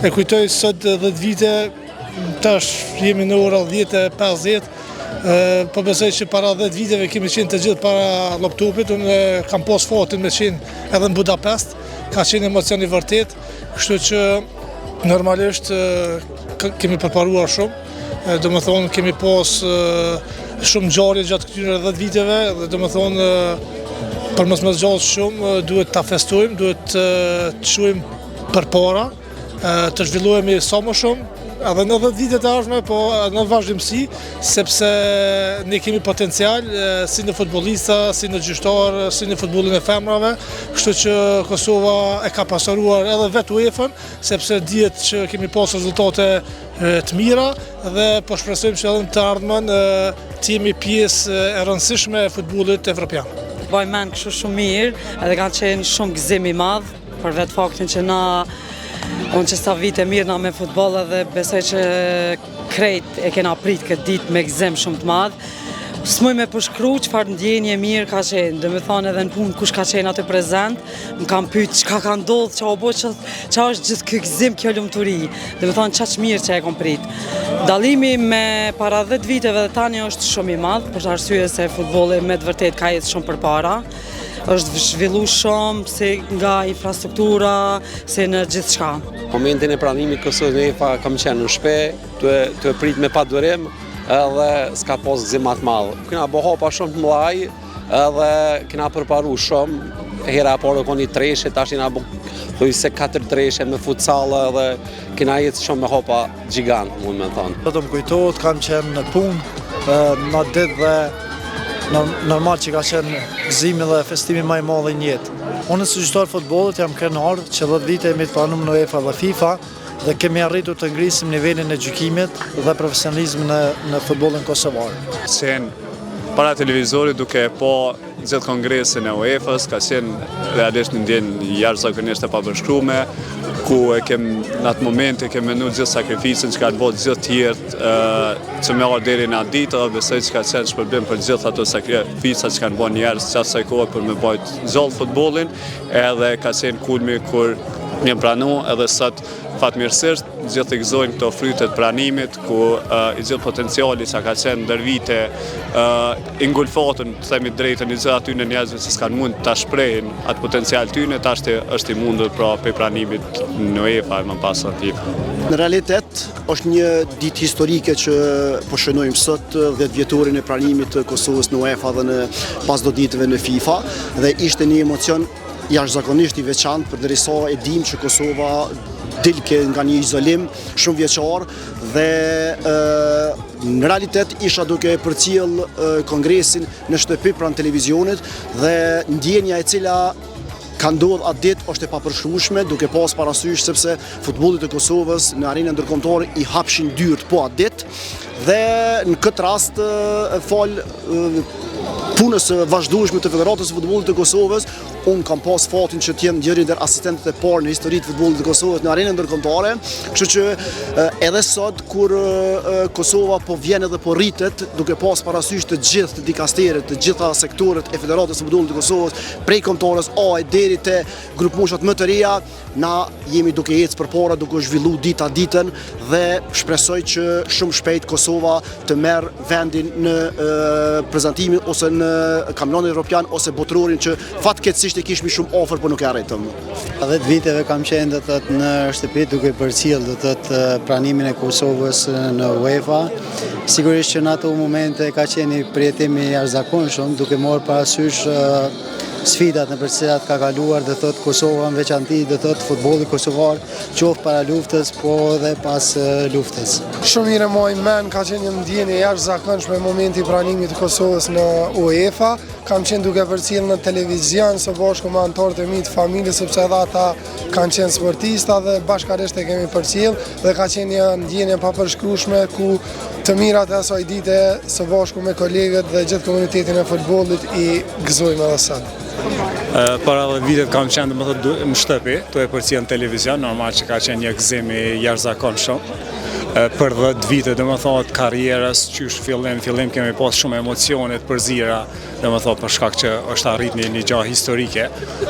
E kujtoj sot 10 vite, tash jemi në ora 10:50. Po besoj që para 10 viteve kemi qenë të gjithë para laptopit, unë kam pas fatin me qenë edhe në Budapest, ka qenë emocion i vërtet, kështu që normalisht kemi përparuar shumë, do më thonë kemi pas shumë ngjarje gjatë këtyre 10 viteve, dhe do më thonë për mos më zgjasë shumë, duhet ta festojmë, duhet të çojmë përpara, të zhvillohemi sa më shumë, edhe në 10 vitet e ardhme, po në vazhdimsi, sepse ne kemi potencial si në futbollista, si në gjyqtar, si në futbollin e femrave, kështu që Kosova e ka pasaruar edhe vetë UEFA-n, sepse dihet që kemi pas rezultate të mira dhe po shpresojmë që edhe në të ardhmen të jemi pjesë e rëndësishme e futbollit evropian. Baj men kështu shumë mirë, edhe ka qenë shumë gëzim i madh, për vetë faktin që na unë që sa vite mirë na me futbol edhe besoj që krejt e kena prit këtë ditë me gëzim shumë të madh. S'muj me përshkru çfarë ndjenje mirë ka qenë, dhe me thonë edhe në punë kush ka qenë aty prezent, më kam pyet çka ka ndodhur, ç'a u bë, ç'a është gjithë ky gëzim, kjo lumturi. Dhe me thonë çaq mirë që e kom prit. Dallimi me para 10 viteve dhe tani është shumë i madh, për arsye se futbolli me të vërtet ka jetë shumë përpara. Është zhvillu shumë si nga infrastruktura, si në gjithë shka. Momentin e pranimit Kosovës në UEFA kam qenë në shtëpi, të prit me padurim, edhe s'ka pas gëzim më të madh. Kena bo hapa shumë të mëdhaj, edhe kena përparu shumë. Hera e parë koni treshe, tash kena bo se 4 treshe me futsal, edhe kena jetë shumë me hapa gjigant, mund me thonë. Do të më kujtohet, kam qenë në punë, në ditë dhe normal që ka qenë gëzimi dhe festimi më i madh i jetë. Unë si gjyqtar futbollit jam krenar që 10 vite jemi të pranuar në UEFA dhe FIFA dhe kemi arritur të ngrisim nivelin e gjykimit dhe profesionalizmin në futbollin kosovar. Qenë para televizorit duke po gjithë kongresin e UEFA-s, ka qenë realisht një ndjenjë jashtëzakonisht e papërshkruar, ku e kem në atë moment e kem menuar gjithë sakrificën që ka të bëjë gjithë tjertë që më ardhi deri në atë ditë, dhe besoj që ka qenë shpërblim për gjithë ato sakrifica që kanë bërë njerëz gjatë asaj kohe për me bajt gjallë futbollin, edhe ka qenë kulmi kur më pranu edhe sot fatmirësisht gjithë të gëzojnë këto frytet pranimit, ku i gjithë potenciali që ka qenë ndër vite ingulfatën, të themi drejtën, i gjithë aty në njerëzve që s'kan mund të shprehin atë potencial tyne, tash është i mundur pra për pranimit në UEFA e më pas në FIFA. Në realitet, është një ditë historike që po shënojmë sot 10 vjetorin e pranimit të Kosovës në UEFA dhe në pas do ditëve në FIFA, dhe ishte një emocion jashtëzakonisht i veçantë, përderisa e dim që Kosova dilke nga një izolim shumë vjeçar dhe në realitet isha duke përcjell kongresin në shtëpi pranë televizionit dhe ndjenja e cila ka ndodhur atë ditë është e papërshkrueshme, duke pas parasysh sepse futbolli i Kosovës në arenën ndërkombëtare i hapshin dyert po atë ditë dhe në këtë rast fal punës së vazhdueshme të Federatës së Futbollit të Kosovës, unë kam pas fatin që t'jem njëri ndër asistentët e parë në historitë të futbollit të Kosovës në arenën ndërkombëtare, kështu që edhe sot kur Kosova po vjen edhe po rritet, duke pas parasysh të gjithë dikasterët, të gjitha sektorët e Federatës së Futbollit të Kosovës, prej kombëtarës A deri te grupmoshat më të reja, na jemi duke ecë përpara, duke zhvilluar dita ditën dhe shpresoj që shumë shpejt Kosova të merr vendin në prezantimin ose në kampionatin evropian ose botrorin që fatkeqësisht e kishmi shumë afër por nuk e arritëm. 10 viteve kam qenë do të thotë në shtëpi duke përcjell do të thotë pranimin e Kosovës në UEFA. Sigurisht që në ato momente ka qenë një përjetim i jashtëzakonshëm duke marrë parasysh sfidat në për cilat ka kaluar dhe thot Kosova në veçanti dhe thot futbolli kosovar qoftë para luftës po dhe pas luftës. Shumë mirë moj men, ka qenë një ndjenjë jashtëzakonshme momenti i pranimit të Kosovës në UEFA. Kam qenë duke përcjell në televizion së bashku me anëtarët e mi të familjes, sepse edhe ata kanë qenë sportista dhe bashkërisht e kemi përcjell dhe ka qenë një ndjenjë papërshkrueshme ku të mirat e asaj dite së bashku me kolegët dhe gjithë komunitetin e futbollit i gëzojmë edhe sot. Para 10 vitet kam qenë në shtëpi, tu e përcjell në televizion, normal që ka qenë një gëzim i jashtëzakonshëm. për 10 vite, dhe më thotë, karierës, qysh fillim kemi pas shumë emocionet për zira, dhe më thotë, për shkak që është arrit një gjahë historike,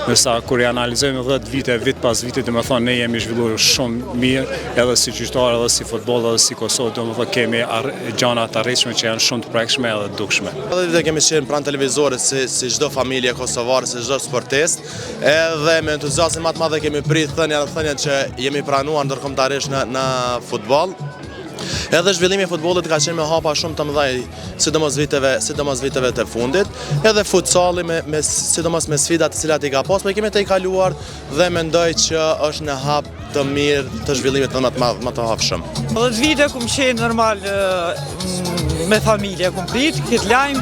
nësa kur i analizojmë 10 vite, vit pas vite, dhe më thotë, ne jemi zhvilluar shumë mirë, edhe si qyshtar, edhe si futbol, edhe si Kosovë, dhe më thotë, kemi gjana të arritshme që janë shumë të prekshme edhe të dukshme. 10 vite kemi qenë pranë televizorit si çdo familje kosovare, si çdo sportist, edhe me entuziazëm më të madh kemi prit thënien që jemi pranuar ndërkombëtarisht në futboll. Edhe zhvillimi i futbollit ka qenë me hapa shumë të mëdha, sidomos viteve të fundit, edhe futsalli sidomos me sfidat të cilat i ka pas, po kemi të i kaluar dhe mendoj që është në hap të mirë të zhvillimit më të hapshëm. 10 vite kum qenë normal me familje, kum prit këtë lajm,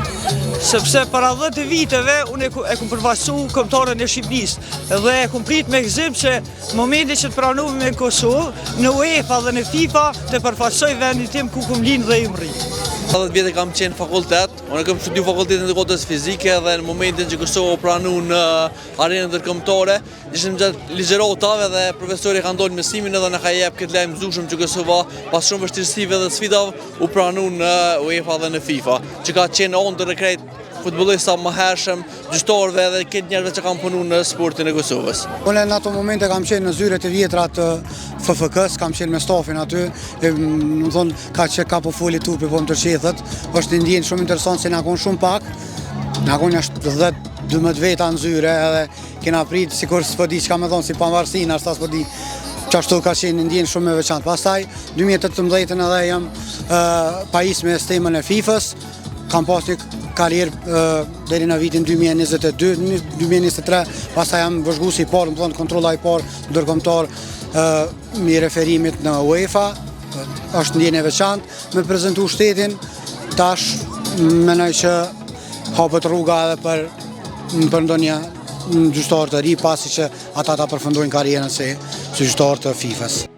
sepse para 10 viteve unë e kum përfaqësu kombëtarën e Shqipërisë dhe e kum prit me gëzim që momenti që të pranova me Kosovë në UEFA dhe në FIFA të përfaqësoj vendin tim ku kum lind dhe i mri. 10 vite kam qenë fakultet, unë kam studiu fakultetin e kodës fizike dhe në momentin që Kosova u pranu në arenën ndërkombëtare, ishim gjatë ligjëratave dhe profesori ka ndolë mësimin edhe na ka jep këtë lajm zushëm që Kosova pas shumë vështirësive dhe sfidave u pranu në UEFA dhe në FIFA, që ka qenë ondër e krejt futbollista më hershëm, gjyqtarëve dhe këtë njerëzve që kanë punuar në sportin e Kosovës. Unë në ato momente kam qenë në zyret e vjetra të FFK-s, kam qenë me stafin aty, më thonë ka po foli tupi, po më tërqethet, është një ndjenë shumë interesant se na konë shumë pak, na konë 10-12 veta në zyre edhe kena prit, si kur s'po di që ka me thonë si pavarësin, ashtë s'po di qashtu ka qenë ndjenë shumë me veçantë. Pastaj, 2018 edhe jam pajis me sistemën e FIFA-s, kam pas një karierë deri në vitin 2022-2023, pastaj jam vëzhguesi i parë, më thonë kontrolla i parë ndërkombëtar me referimit në UEFA, është ndjenjë e veçantë me prezantu shtetin, tash mendoj që hapet rruga edhe për ndonjë gjyqtar të ri pasi që ata ta përfundojnë karrierën si gjyqtar të FIFA-s.